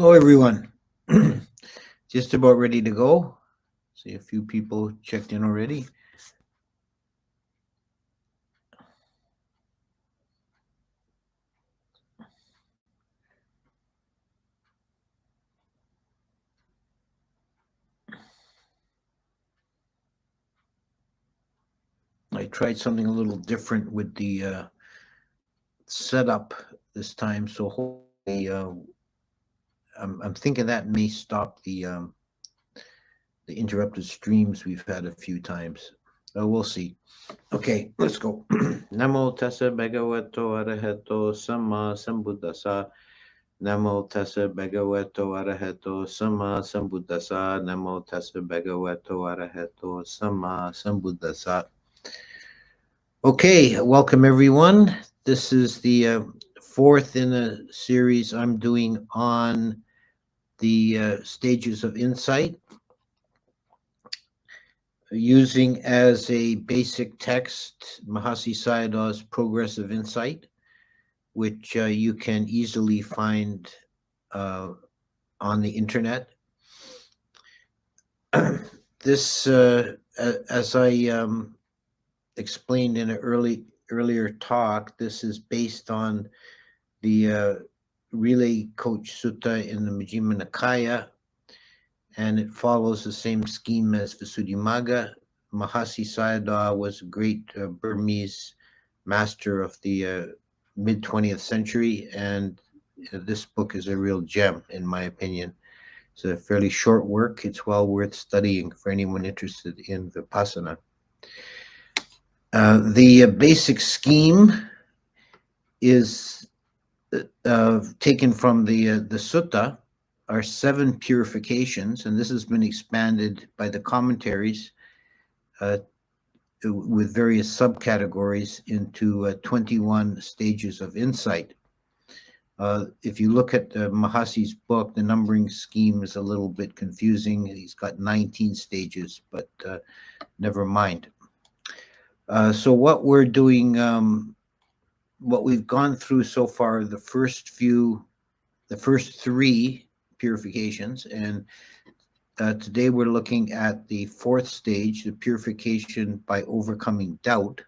Hello, everyone. Just about ready to go. See a few people checked in already. I tried something a little different with the setup this time, so hopefully, I'm thinking that may stop the interrupted streams we've had a few times. We'll see. Okay, let's go. Namo tassa bhagavato arahato samma sambuddhassa. Namo tassa bhagavato arahato samma sambuddhassa. Namo tassa bhagavato arahato samma sambuddhassa. Okay, welcome everyone. This is the fourth in a series I'm doing on the stages of insight, using as a basic text Mahāsi Sayādaw's Progressive Insight, which you can easily find on the internet. This, as I explained in an earlier talk, this is based on the Relay Coach Sutta in the Majjhima Nikaya, and it follows the same scheme as Visuddhimagga. Mahāsi Sayādaw was a great Burmese master of the mid-20th century, and this book is a real gem, in my opinion. It's a fairly short work. It's well worth studying for anyone interested in Vipassana. The basic scheme is taken from the sutta, are 7 purifications, and this has been expanded by the commentaries with various subcategories into 21 stages of insight. If you look at Mahāsi's book, the numbering scheme is a little bit confusing. He's got 19 stages, but never mind. So what we're doing, what we've gone through so far, the first 3 purifications, and today we're looking at the 4th stage, the purification by overcoming doubt.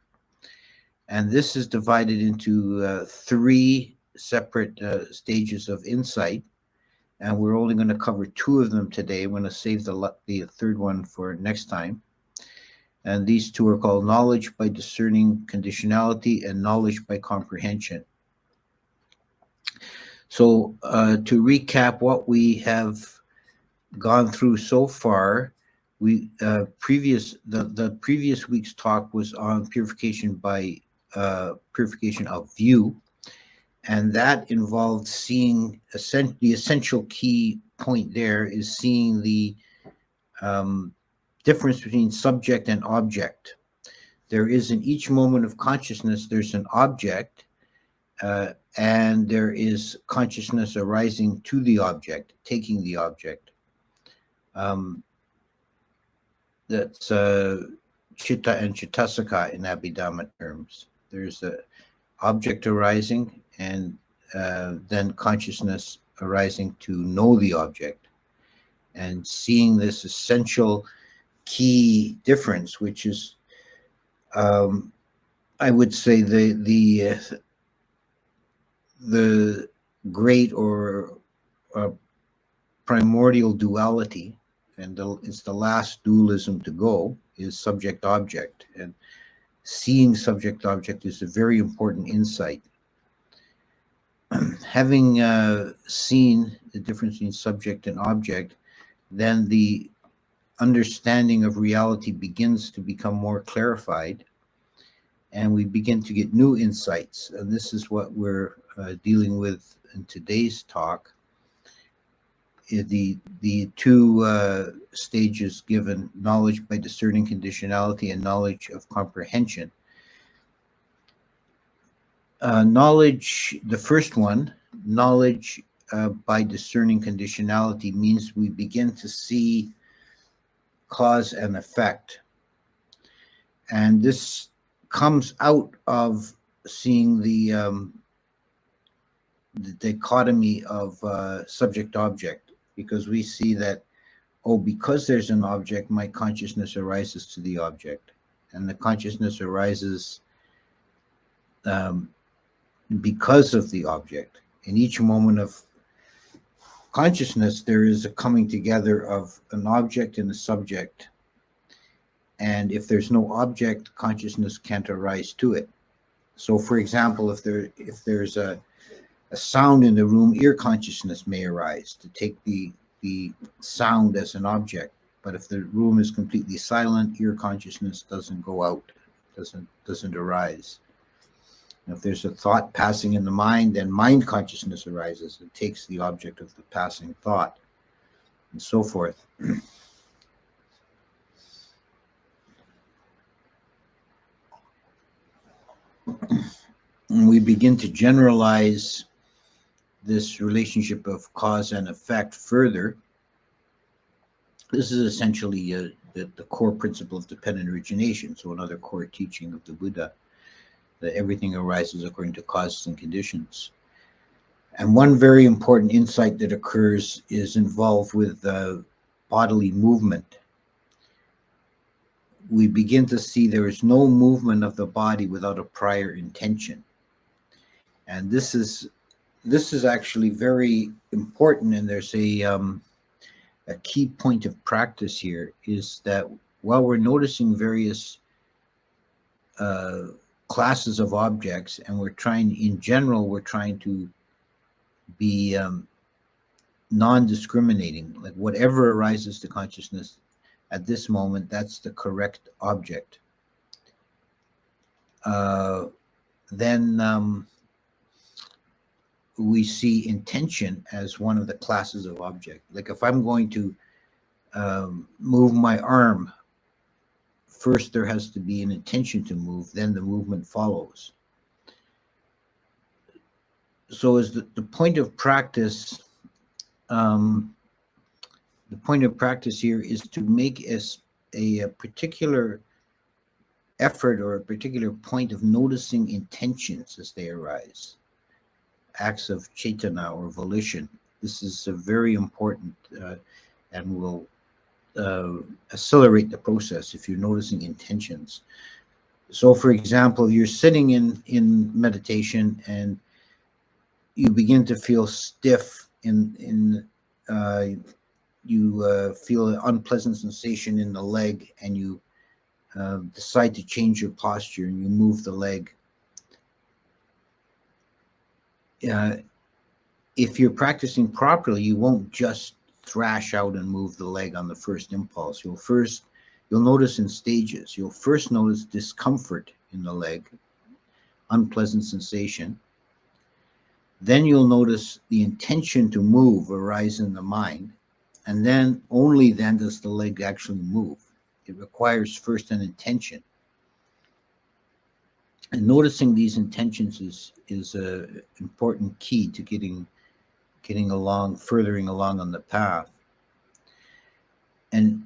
And this is divided into 3 separate stages of insight, and we're only going to cover 2 of them today. I'm going to save the 3rd one for next time. And these 2 are called knowledge by discerning conditionality and knowledge by comprehension. So to recap what we have gone through so far, we the previous week's talk was on purification by purification of view, and that involved seeing the essential key point there is seeing the difference between subject and object. There is in each moment of consciousness, there's an object, and there is consciousness arising to the object, taking the object. That's chitta and chittasika in Abhidhamma terms. There's an object arising, and then consciousness arising to know the object, and seeing this essential key difference, which is, I would say, the great or primordial duality, and it's the last dualism to go, is subject-object. And seeing subject-object is a very important insight. Having seen the difference between subject and object, then the understanding of reality begins to become more clarified, and we begin to get new insights. And this is what we're dealing with in today's talk. The 2 stages given, knowledge by discerning conditionality and knowledge of comprehension. Knowledge, the first one, knowledge by discerning conditionality, means we begin to see cause and effect. And this comes out of seeing the the dichotomy of subject-object, because we see that, oh, because there's an object, my consciousness arises to the object, and the consciousness arises because of the object. In each moment of consciousness, there is a coming together of an object and a subject. And if there's no object, consciousness can't arise to it. So, for example, if there's a sound in the room, ear consciousness may arise to take the sound as an object. But if the room is completely silent, ear consciousness doesn't go out, doesn't arise. And if there's a thought passing in the mind, then mind consciousness arises. It takes the object of the passing thought, and so forth. And we begin to generalize this relationship of cause and effect further. This is essentially the core principle of dependent origination. So another core teaching of the Buddha, that everything arises according to causes and conditions. And one very important insight that occurs is involved with bodily movement. We begin to see there is no movement of the body without a prior intention. And this is actually very important, and there's a key point of practice here, is that while we're noticing various classes of objects, and we're trying to be non-discriminating, like whatever arises to consciousness at this moment, that's the correct object. Then we see intention as one of the classes of object. Like if I'm going to move my arm, first there has to be an intention to move, then the movement follows. So as the point of practice, here is to make a particular effort or a particular point of noticing intentions as they arise, acts of chaitana or volition. This is very important and will accelerate the process if you're noticing intentions. So, for example, you're sitting in meditation and you begin to feel stiff you feel an unpleasant sensation in the leg, and you decide to change your posture and you move the leg. If you're practicing properly, you won't just thrash out and move the leg on the first impulse. You'll notice in stages. You'll first notice discomfort in the leg, unpleasant sensation. Then you'll notice the intention to move arise in the mind, and then only then does the leg actually move. It requires first an intention. And noticing these intentions is an important key to getting along, furthering along on the path. And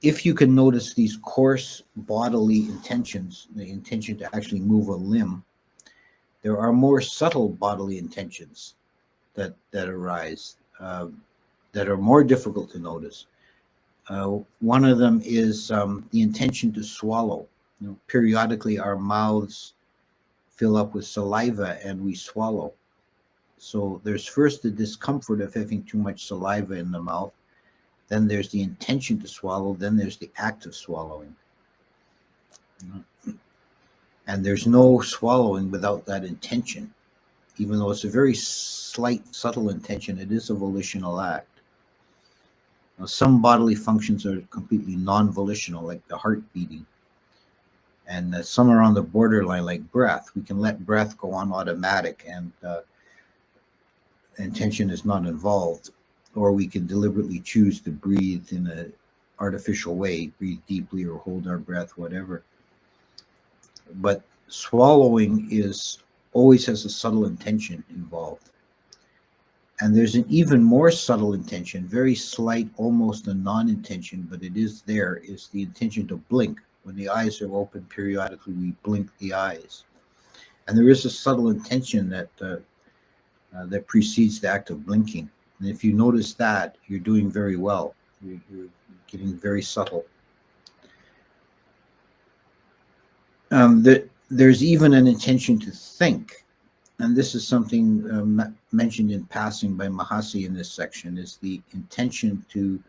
if you can notice these coarse bodily intentions, the intention to actually move a limb, there are more subtle bodily intentions that arise that are more difficult to notice. One of them is the intention to swallow. Periodically our mouths fill up with saliva and we swallow. So there's first the discomfort of having too much saliva in the mouth, then there's the intention to swallow, then there's the act of swallowing. And there's no swallowing without that intention. Even though it's a very slight, subtle intention, it is a volitional act. Now, some bodily functions are completely non-volitional, like the heart beating. And some are on the borderline, like breath. We can let breath go on automatic and intention is not involved. Or we can deliberately choose to breathe in an artificial way, breathe deeply or hold our breath, whatever. But swallowing always has a subtle intention involved. And there's an even more subtle intention, very slight, almost a non-intention, but it is there, is the intention to blink. When the eyes are open, periodically we blink the eyes. And there is a subtle intention that that precedes the act of blinking. And if you notice that, you're doing very well. You're getting very subtle. There's even an intention to think. And this is something mentioned in passing by Mahāsi in this section, is the intention to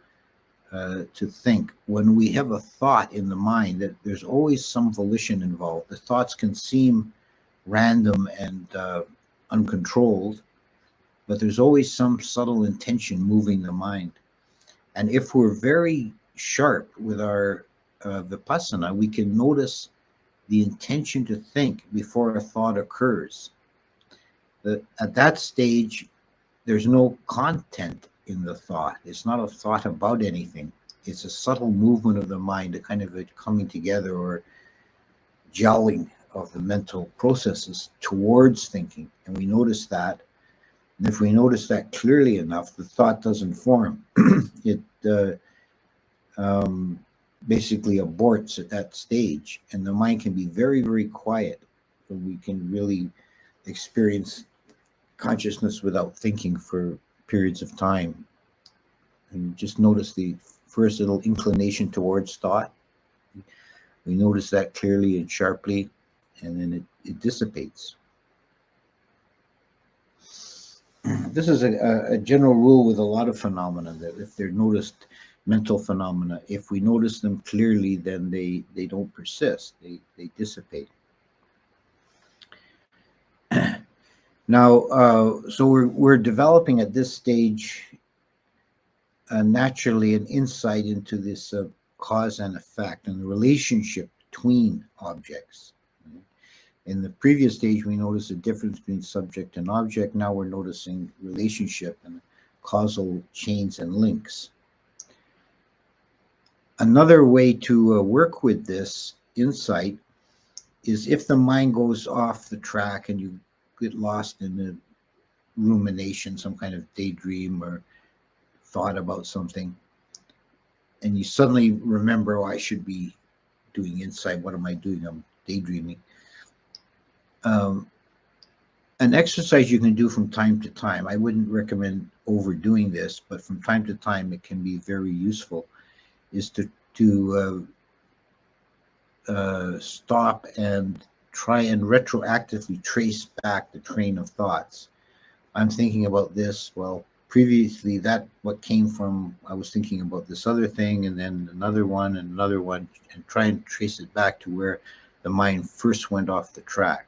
think. When we have a thought in the mind, that there's always some volition involved. The thoughts can seem random and uncontrolled, but there's always some subtle intention moving the mind. And if we're very sharp with our Vipassana, we can notice the intention to think before a thought occurs. At that stage, there's no content in the thought. It's not a thought about anything. It's a subtle movement of the mind, a kind of a coming together or gelling of the mental processes towards thinking. And we notice that. And if we notice that clearly enough, the thought doesn't form. It basically aborts at that stage, and the mind can be very, very quiet. And we can really experience consciousness without thinking for periods of time. And just notice the first little inclination towards thought. We notice that clearly and sharply, and then it dissipates. This is a general rule with a lot of phenomena, that if they're noticed, mental phenomena, if we notice them clearly, then they don't persist, they dissipate. Now, so we're developing at this stage naturally an insight into this cause and effect and the relationship between objects. In the previous stage, we noticed the difference between subject and object. Now we're noticing relationship and causal chains and links. Another way to work with this insight is if the mind goes off the track and you get lost in a rumination, some kind of daydream or thought about something, and you suddenly remember, oh, I should be doing insight. What am I doing? I'm daydreaming. An exercise you can do from time to time, I wouldn't recommend overdoing this, but from time to time it can be very useful, is to stop and try and retroactively trace back the train of thoughts. I'm thinking about this, well, previously what came from, I was thinking about this other thing, and then another one, and try and trace it back to where the mind first went off the track.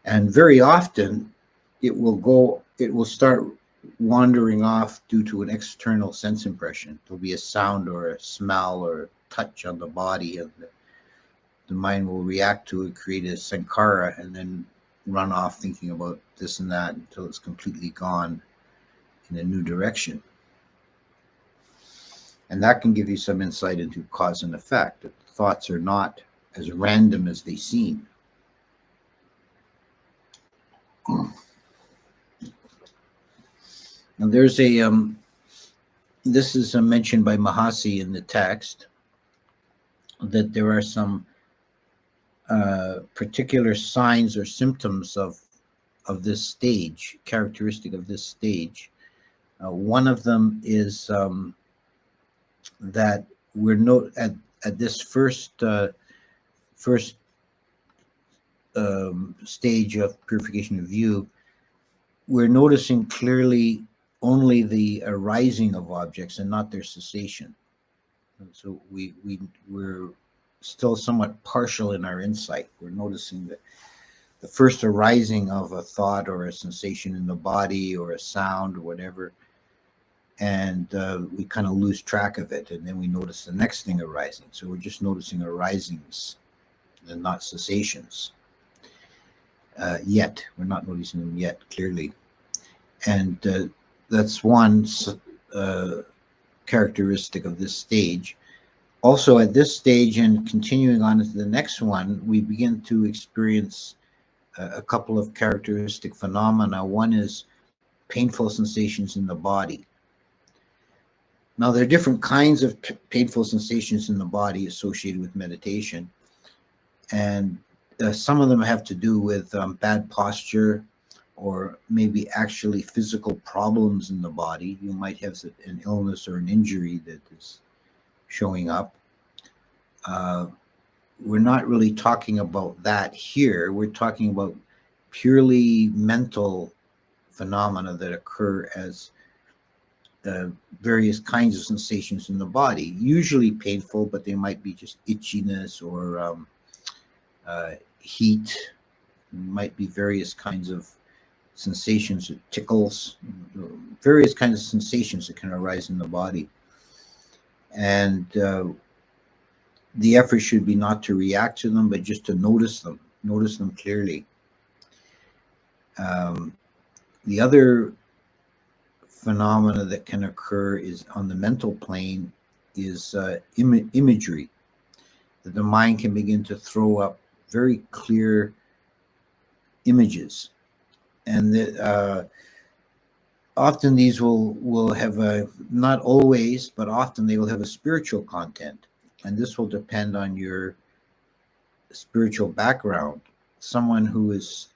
And very often it will start wandering off due to an external sense impression. There'll be a sound or a smell or a touch on the body, and the mind will react to it, create a sankhara, and then run off thinking about this and that until it's completely gone in a new direction. And that can give you some insight into cause and effect, that thoughts are not as random as they seem. Now there's this is mentioned by Mahāsi in the text, that there are some particular signs or symptoms of this stage, characteristic of this stage. One of them is that we're at this first stage of purification of view, we're noticing clearly only the arising of objects and not their cessation. And so we're still somewhat partial in our insight. We're noticing that the first arising of a thought or a sensation in the body or a sound or whatever, and we kind of lose track of it, and then we notice the next thing arising. So we're just noticing arisings and not cessations. Yet we're not noticing them yet clearly, and that's one characteristic of this stage. Also at this stage, and continuing on to the next one, we begin to experience a couple of characteristic phenomena. One is painful sensations in the body. Now there are different kinds of painful sensations in the body associated with meditation, and some of them have to do with bad posture, or maybe actually physical problems in the body. You might have an illness or an injury that is showing up. We're not really talking about that here. We're talking about purely mental phenomena that occur as various kinds of sensations in the body, usually painful, but they might be just itchiness or heat. Might be various kinds of sensations, tickles, various kinds of sensations that can arise in the body. And the effort should be not to react to them, but just to notice them clearly. The other phenomena that can occur is on the mental plane is imagery. That the mind can begin to throw up very clear images, and that often these will have a, not always, but often they will have a spiritual content, and this will depend on your spiritual background. Someone who is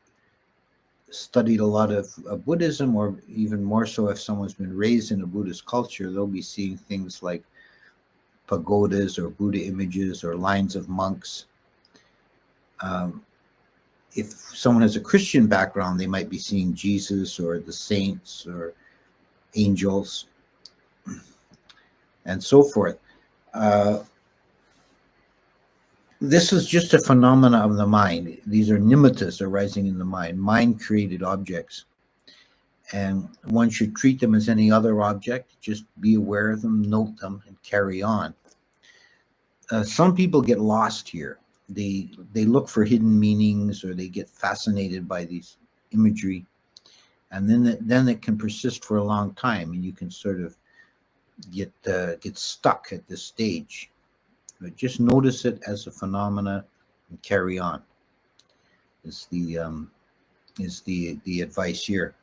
studied a lot of Buddhism, or even more so if someone's been raised in a Buddhist culture, they'll be seeing things like pagodas or Buddha images or lines of monks. If someone has a Christian background, they might be seeing Jesus or the saints or angels and so forth. This is just a phenomena of the mind. These are nimittas arising in the mind-created objects. And one should treat them as any other object, just be aware of them, note them, and carry on. Some people get lost here. They look for hidden meanings, or they get fascinated by these imagery, and then it can persist for a long time, and you can sort of get stuck at this stage. But just notice it as a phenomena and carry on. Is the advice here.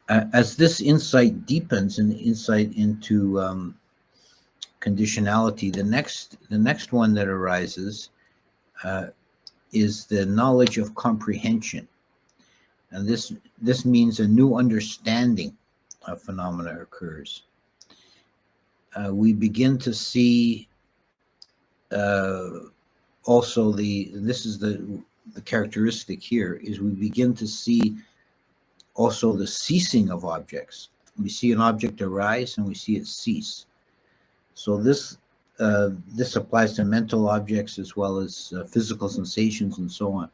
As this insight deepens, and insight into conditionality, the next one that arises is the knowledge of comprehension. And this means a new understanding of phenomena occurs. We begin to see also this is the characteristic here, is we begin to see also the ceasing of objects. We see an object arise and we see it cease. So this applies to mental objects as well as physical sensations and so on.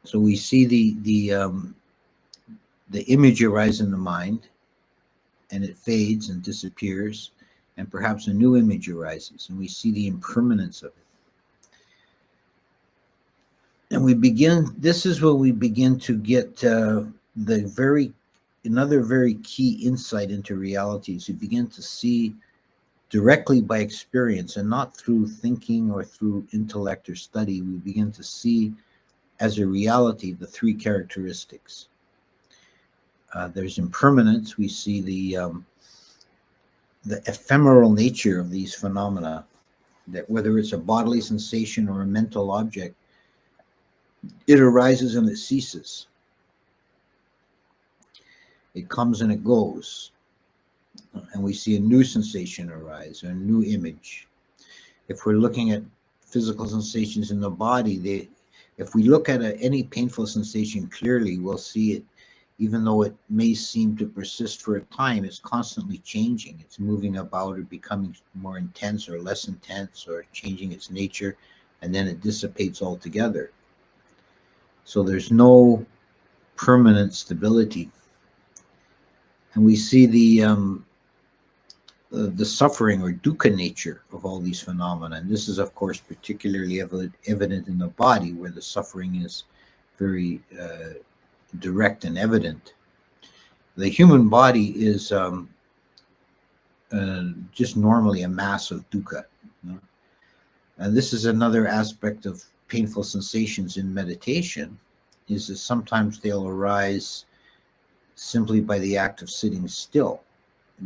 So we see the image arise in the mind, and it fades and disappears, and perhaps a new image arises, and we see the impermanence of it. And this is where we begin to get another very key insight into reality. So you begin to see directly by experience, and not through thinking or through intellect or study. We begin to see as a reality the three characteristics. There's impermanence. We see the ephemeral nature of these phenomena, that whether it's a bodily sensation or a mental object, it arises and it ceases. It comes and it goes. And we see a new sensation arise, a new image. If we're looking at physical sensations in the body, if we look at any painful sensation clearly, we'll see it, even though it may seem to persist for a time, it's constantly changing. It's moving about or becoming more intense or less intense or changing its nature, and then it dissipates altogether. So there's no permanent stability. And we see the suffering or dukkha nature of all these phenomena. And this is, of course, particularly evident in the body, where the suffering is very direct and evident. The human body is just normally a mass of dukkha. And this is another aspect of painful sensations in meditation, is that sometimes they'll arise simply by the act of sitting still,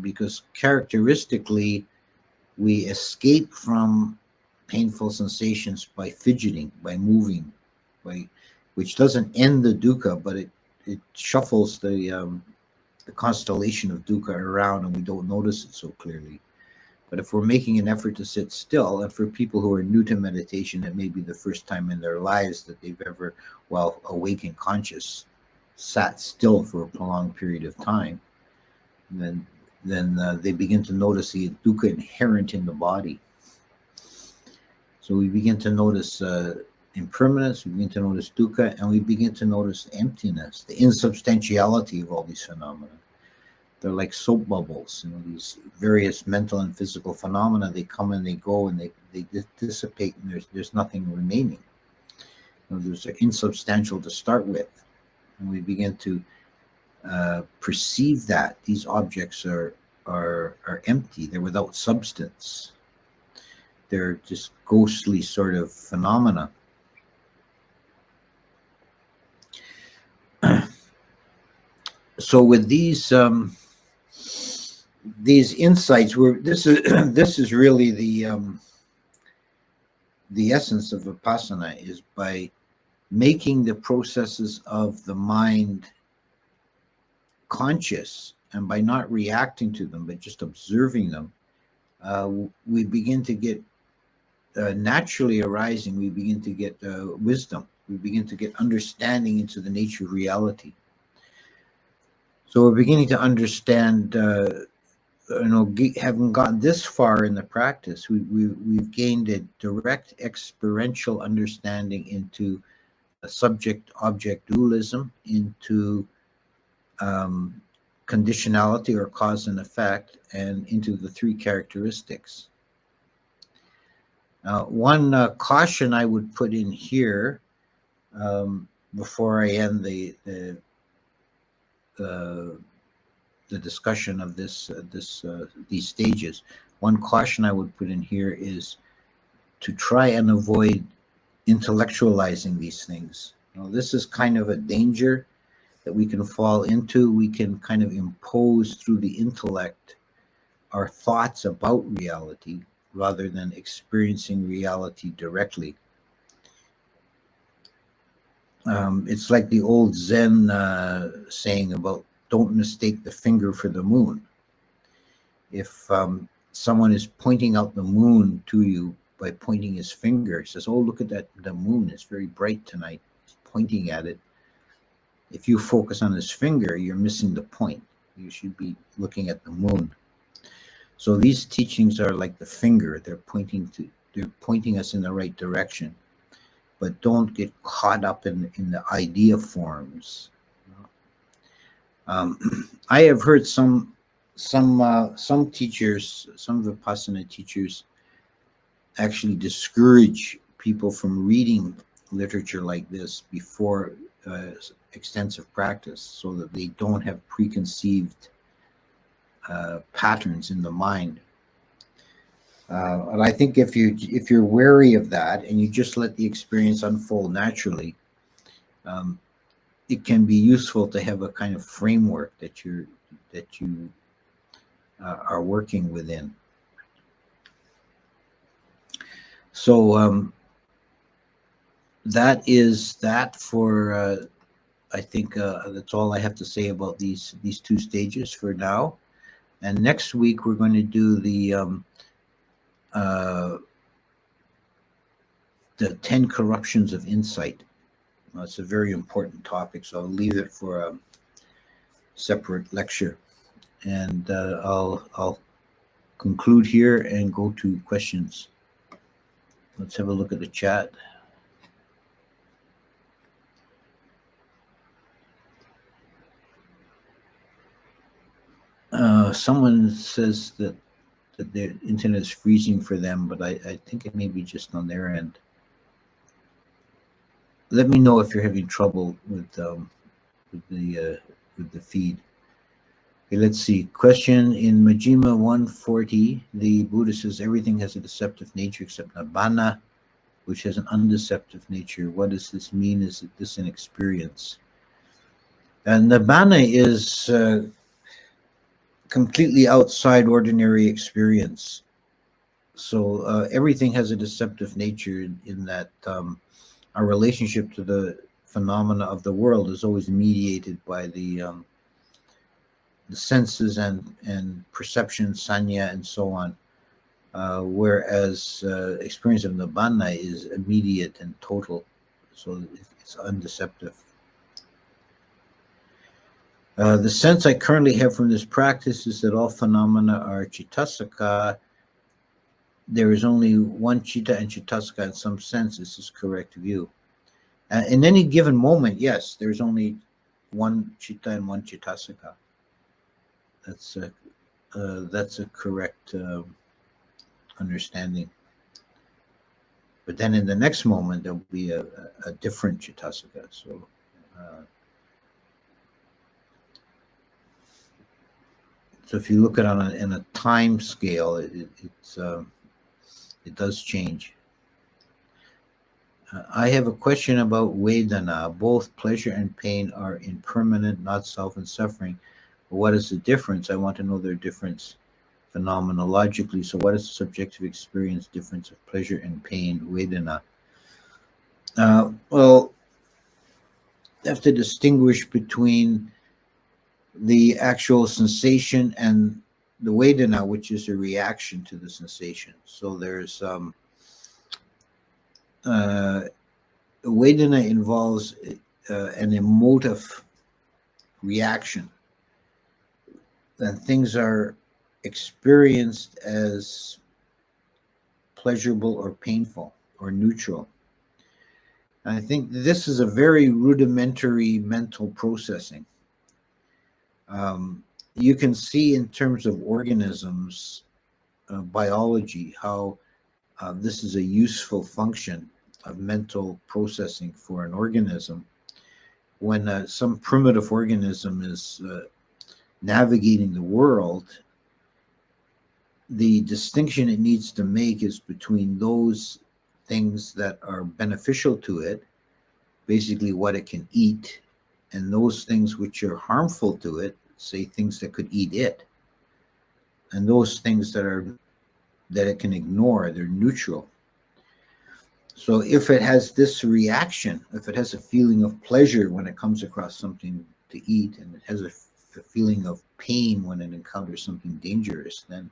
because characteristically we escape from painful sensations by fidgeting, by moving, which doesn't end the dukkha, but it shuffles the constellation of dukkha around, and we don't notice it so clearly. But if we're making an effort to sit still, and for people who are new to meditation, it may be the first time in their lives that they've ever, while awake and conscious, sat still for a prolonged period of time, then they begin to notice the dukkha inherent in the body. So we begin to notice impermanence, we begin to notice dukkha, and we begin to notice emptiness, the insubstantiality of all these phenomena. They're like soap bubbles, these various mental and physical phenomena. They come and they go, and they dissipate, and there's nothing remaining. They're insubstantial to start with, and we begin to perceive that these objects are empty. They're without substance. They're just ghostly sort of phenomena. So with these insights, this is really the essence of Vipassana, is by making the processes of the mind conscious, and by not reacting to them but just observing them, we begin to get naturally arising, we begin to get wisdom, we begin to get understanding into the nature of reality. So we're beginning to understand, having gotten this far in the practice, we've gained a direct experiential understanding into subject-object dualism, into conditionality or cause and effect, and into the three characteristics. One caution I would put in here before I end the discussion of these stages. One caution I would put in here is to try and avoid intellectualizing these things. This is kind of a danger that we can fall into. We can kind of impose through the intellect our thoughts about reality rather than experiencing reality directly. It's like the old Zen saying about don't mistake the finger for the moon. If someone is pointing out the moon to you by pointing his finger, he says, oh, look at that, the moon, it's very bright tonight. He's pointing at it. If you focus on his finger, you're missing the point. You should be looking at the moon. So these teachings are like the finger. They're pointing us in the right direction. But don't get caught up in the idea forms. I have heard some teachers, some Vipassana teachers, actually discourage people from reading literature like this before extensive practice, so that they don't have preconceived patterns in the mind. And I think if you're wary of that and you just let the experience unfold naturally, it can be useful to have a kind of framework that you are working within. So that is that for I think that's all I have to say about these two stages for now. And next week we're going to do the 10 corruptions of insight. It's a very important topic, so I'll leave it for a separate lecture. And I'll conclude here and go to questions. Let's have a look at the chat. Someone says that their internet is freezing for them, but I think it may be just on their end. Let me know if you're having trouble with the feed. Okay, let's see. Question in Majjhima 140. The Buddha says everything has a deceptive nature except nibbana, which has an undeceptive nature. What does this mean? Is this an experience? And nibbana is completely outside ordinary experience. So everything has a deceptive nature in that our relationship to the phenomena of the world is always mediated by the senses and perception, sanya, and so on. Whereas experience of nibbana is immediate and total, so it's undeceptive. The sense I currently have from this practice is that all phenomena are chittasika. There is only one chitta and chittasika in some sense. This is correct view. In any given moment, yes, there's only one chitta and one chittasika. That's a correct understanding. But then in the next moment, there'll be a different chittasika. So if you look at it in a time scale, it does change. I have a question about Vedana. Both pleasure and pain are impermanent, not self and suffering. What is the difference? I want to know their difference phenomenologically. So what is the subjective experience difference of pleasure and pain, Vedana? Well, you have to distinguish between the actual sensation and the Vedana, which is a reaction to the sensation. So there's Vedana involves an emotive reaction, and things are experienced as pleasurable or painful or neutral. And I think this is a very rudimentary mental processing. You can see in terms of organisms, biology, how this is a useful function of mental processing for an organism. When some primitive organism is navigating the world, the distinction it needs to make is between those things that are beneficial to it, basically what it can eat, and those things which are harmful to it, say things that could eat it, and those things that it can ignore, they're neutral. So if it has this reaction, if it has a feeling of pleasure when it comes across something to eat, and it has a feeling of pain when it encounters something dangerous, then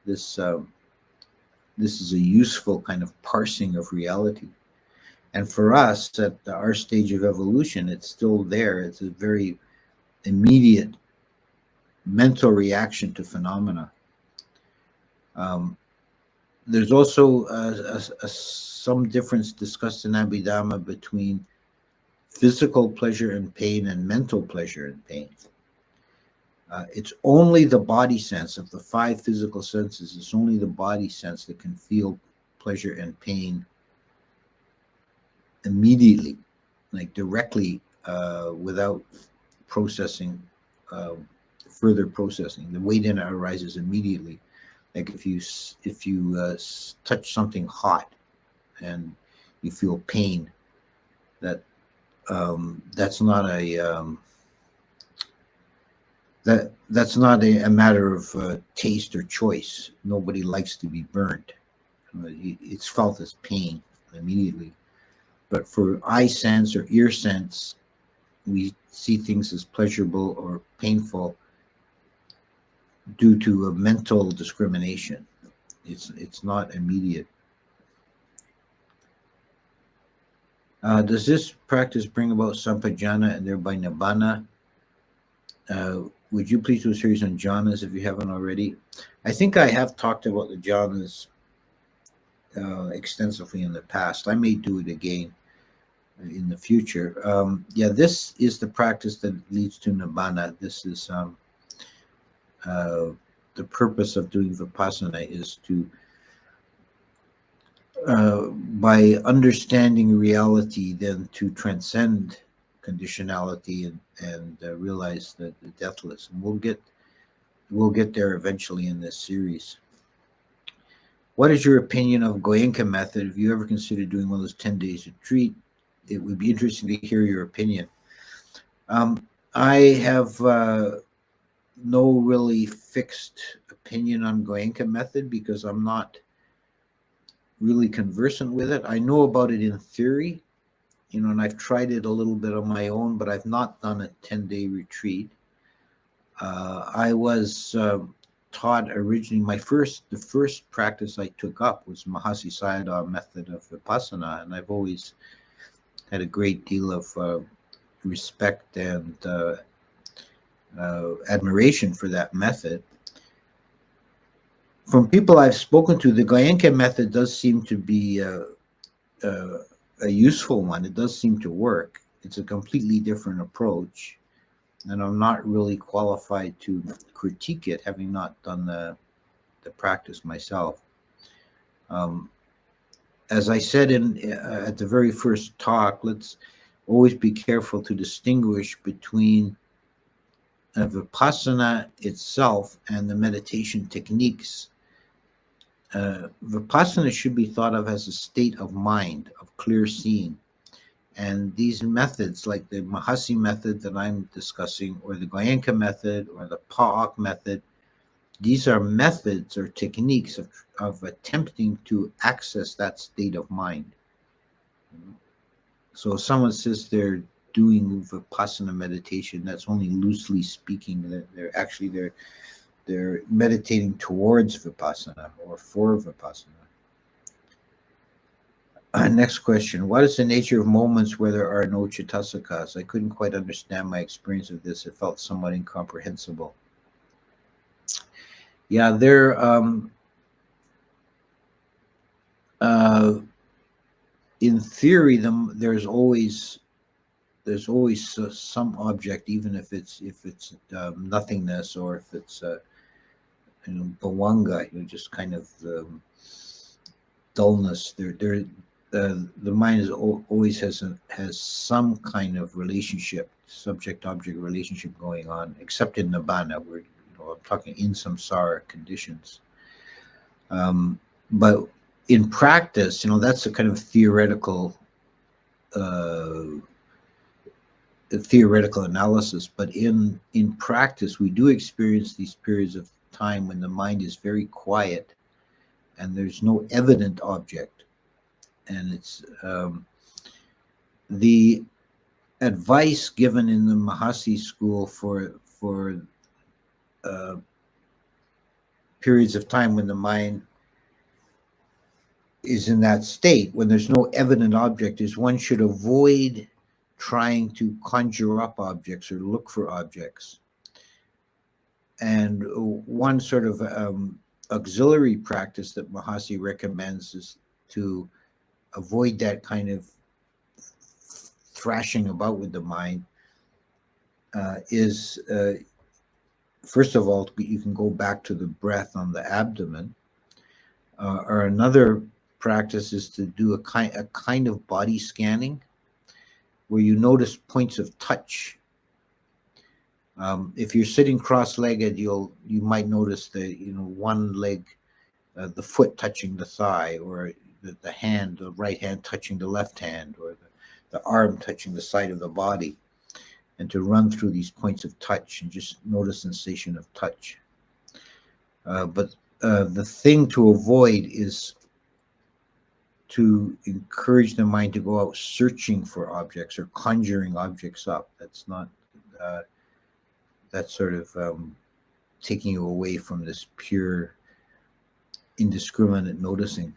this is a useful kind of parsing of reality. And for us, at our stage of evolution, it's still there. It's a very immediate mental reaction to phenomena. There's also some difference discussed in Abhidhamma between physical pleasure and pain and mental pleasure and pain. It's only the body sense of the 5 physical senses. It's only the body sense that can feel pleasure and pain immediately, like directly, without processing, further processing. The Vedana arises immediately. Like if you touch something hot and you feel pain, that's not a matter of taste or choice. Nobody likes to be burned. It's felt as pain immediately. But for eye sense or ear sense, we see things as pleasurable or painful due to a mental discrimination. It's not immediate. Does this practice bring about sampajana and thereby nibbana? Would you please do a series on jhanas if you haven't already? I think I have talked about the jhanas extensively in the past. I may do it again in the future. This is the practice that leads to nibbana. This is the purpose of doing Vipassana is to, by understanding reality, then to transcend conditionality and realize that the deathless. And we'll get there eventually in this series. What is your opinion of Goenka method? If you ever considered doing one of those 10 days retreat, it would be interesting to hear your opinion. I have no really fixed opinion on Goenka method because I'm not really conversant with it. I know about it in theory, and I've tried it a little bit on my own, but I've not done a 10-day retreat. I was taught originally, the first practice I took up was Mahāsi Sayādaw method of Vipassana, and I've always had a great deal of respect and admiration for that method. From people I've spoken to, the Goenka method does seem to be a useful one. It does seem to work. It's a completely different approach, and I'm not really qualified to critique it, having not done the practice myself. As I said at the very first talk, let's always be careful to distinguish between Vipassana itself and the meditation techniques. Vipassana should be thought of as a state of mind, of clear seeing. And these methods, like the Mahāsi method that I'm discussing, or the Goenka method, or the Pa'ak method, these are methods or techniques of attempting to access that state of mind. So if someone says they're doing Vipassana meditation, that's only loosely speaking. That they're meditating towards Vipassana or for Vipassana. Next question. What is the nature of moments where there are no Chittasakas? I couldn't quite understand my experience of this. It felt somewhat incomprehensible. Yeah, in theory, there's always some object, even if it's nothingness, or if it's bhavanga, just kind of dullness. The mind always has some kind of relationship, subject-object relationship going on, except in nibbana, where I'm talking in samsara conditions. But in practice, that's a kind of theoretical analysis. But in practice, we do experience these periods of time when the mind is very quiet and there's no evident object. And it's the advice given in the Mahāsi school for periods of time when the mind is in that state, when there's no evident object, is one should avoid trying to conjure up objects or look for objects. And one sort of auxiliary practice that Mahāsi recommends is to avoid that kind of thrashing about with the mind. Is first of all, you can go back to the breath on the abdomen, or another practice is to do a kind of body scanning, where you notice points of touch. If you're sitting cross-legged, you might notice one leg, the foot touching the thigh, or the right hand touching the left hand, or the arm touching the side of the body, and to run through these points of touch and just notice sensation of touch. But the thing to avoid is to encourage the mind to go out searching for objects or conjuring objects up. That's not, that's sort of taking you away from this pure indiscriminate noticing.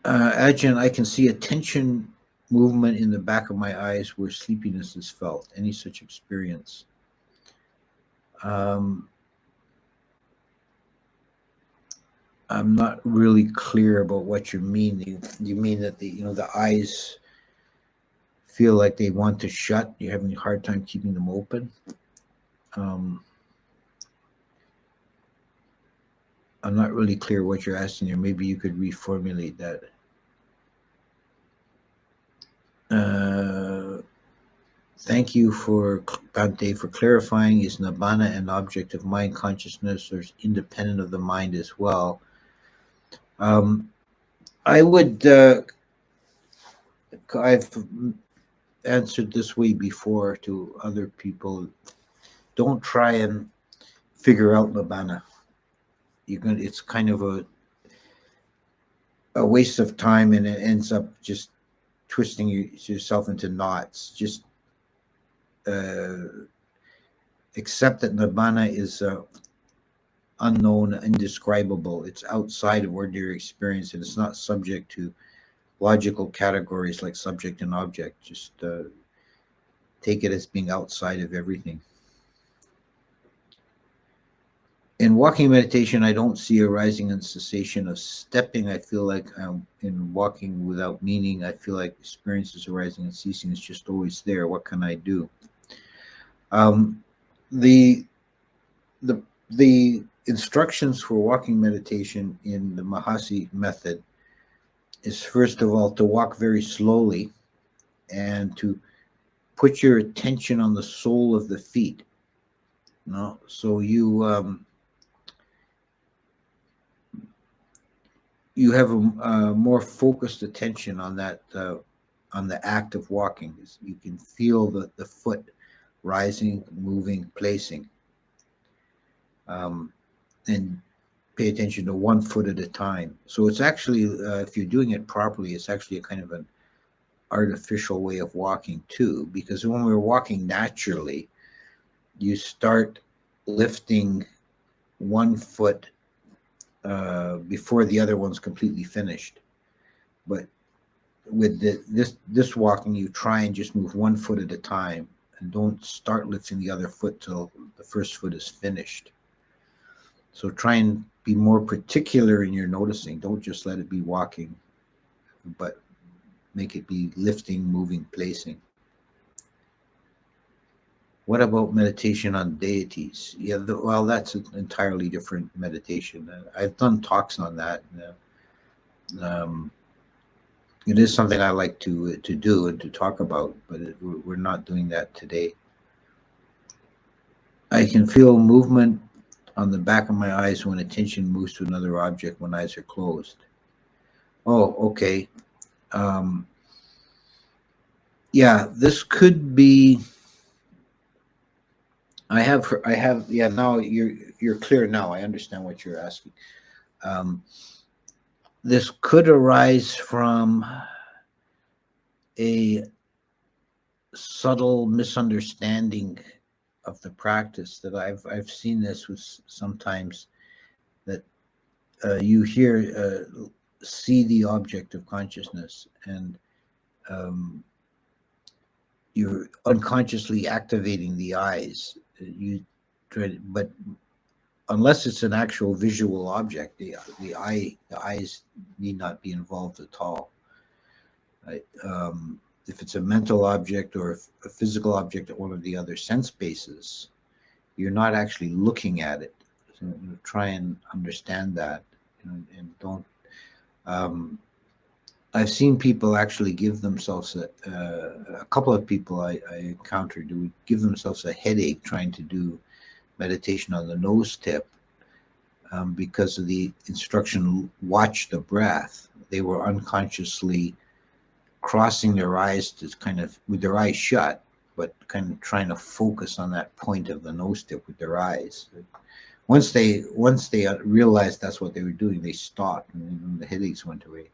Ajahn, I can see a tension movement in the back of my eyes where sleepiness is felt. Any such experience? I'm not really clear about what you mean. You mean that the eyes feel like they want to shut? You're having a hard time keeping them open? I'm not really clear what you're asking here. Maybe you could reformulate that. Thank you Bhante, for clarifying. Is nibbana an object of mind consciousness, or is independent of the mind as well? I would, I've answered this way before to other people. Don't try and figure out nibbana. it's kind of a waste of time, and it ends up just twisting yourself into knots. Just accept that nibbana is unknown, indescribable. It's outside of ordinary experience, and it's not subject to logical categories like subject and object. Just take it as being outside of everything. In walking meditation, I don't see arising and cessation of stepping. I feel like I'm in walking without meaning. I feel like experiences arising and ceasing is just always there. What can I do? The instructions for walking meditation in the Mahāsi Method is, first of all, to walk very slowly and to put your attention on the sole of the feet. So you have a more focused attention on that, on the act of walking. You can feel the foot rising, moving, placing, and pay attention to one foot at a time. So it's actually, if you're doing it properly, it's actually a kind of an artificial way of walking too, because when we're walking naturally, you start lifting one foot before the other one's completely finished. But with this walking, you try and just move one foot at a time, and don't start lifting the other foot till the first foot is finished. So try and be more particular in your noticing. Don't just let it be walking, but make it be lifting, moving, placing. What about meditation on deities? Yeah, well, that's an entirely different meditation. I've done talks on that. It is something I like to do and to talk about, but we're not doing that today. I can feel movement on the back of my eyes when attention moves to another object when eyes are closed. Oh, okay. Yeah, this could be. I have. Yeah. Now you're clear. Now I understand what you're asking. This could arise from a subtle misunderstanding of the practice. That I've seen this with sometimes that you hear see the object of consciousness, and you're unconsciously activating the eyes. You try to, but unless it's an actual visual object, the eyes need not be involved at all. Right? If it's a mental object or a physical object at one of the other sense bases, you're not actually looking at it. So try and understand that, and don't. I've seen people actually give themselves a couple of people I encountered who would give themselves a headache trying to do meditation on the nose tip because of the instruction, watch the breath. They were unconsciously crossing their eyes to kind of, with their eyes shut, but kind of trying to focus on that point of the nose tip with their eyes. Once they realized that's what they were doing, they stopped, and the headaches went away.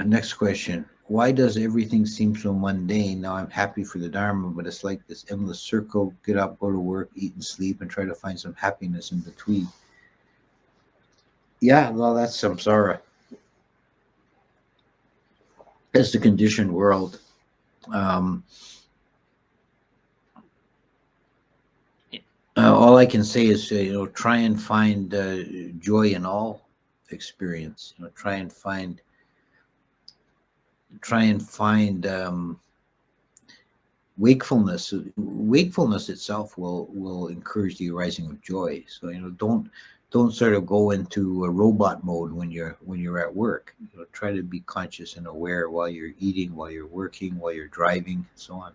Next question. Why does everything seem so mundane? Now I'm happy for the Dharma, but it's like this endless circle. Get up, go to work, eat and sleep, and try to find some happiness in between. Yeah, well, that's samsara. It's the conditioned world. All I can say is, try and find joy in all experience. Try and find wakefulness. Wakefulness itself will encourage the arising of joy. So don't sort of go into a robot mode when you're at work. Try to be conscious and aware while you're eating, while you're working, while you're driving, and so on.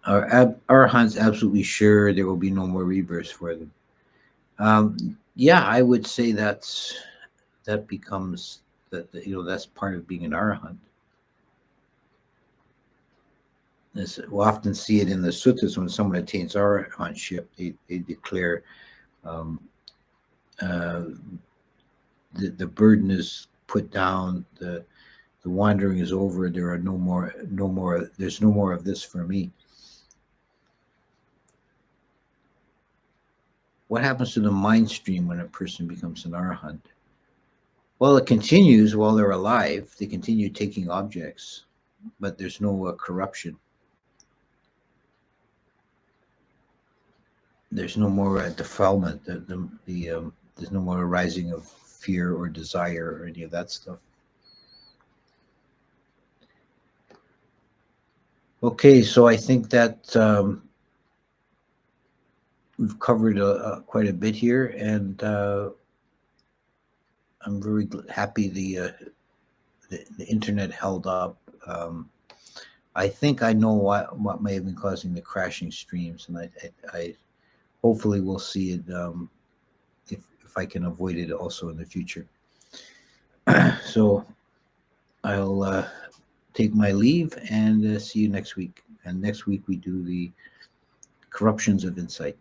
Are arahants absolutely sure there will be no more rebirths for them? Yeah, I would say that becomes that's part of being an arahant. we'll often see it in the suttas when someone attains arahantship, they declare um, uh, the burden is put down, the wandering is over. There are no more. There's no more of this for me. What happens to the mind stream when a person becomes an arahant? Well, it continues while they're alive. They continue taking objects, but there's no corruption. There's no more defilement. There's no more arising of fear or desire or any of that stuff. Okay, so I think that we've covered quite a bit here, and I'm very happy the internet held up. I think I know what may have been causing the crashing streams, and I hopefully will see it if I can avoid it also in the future. So I'll take my leave and see you next week. And next week we do the corruptions of insight.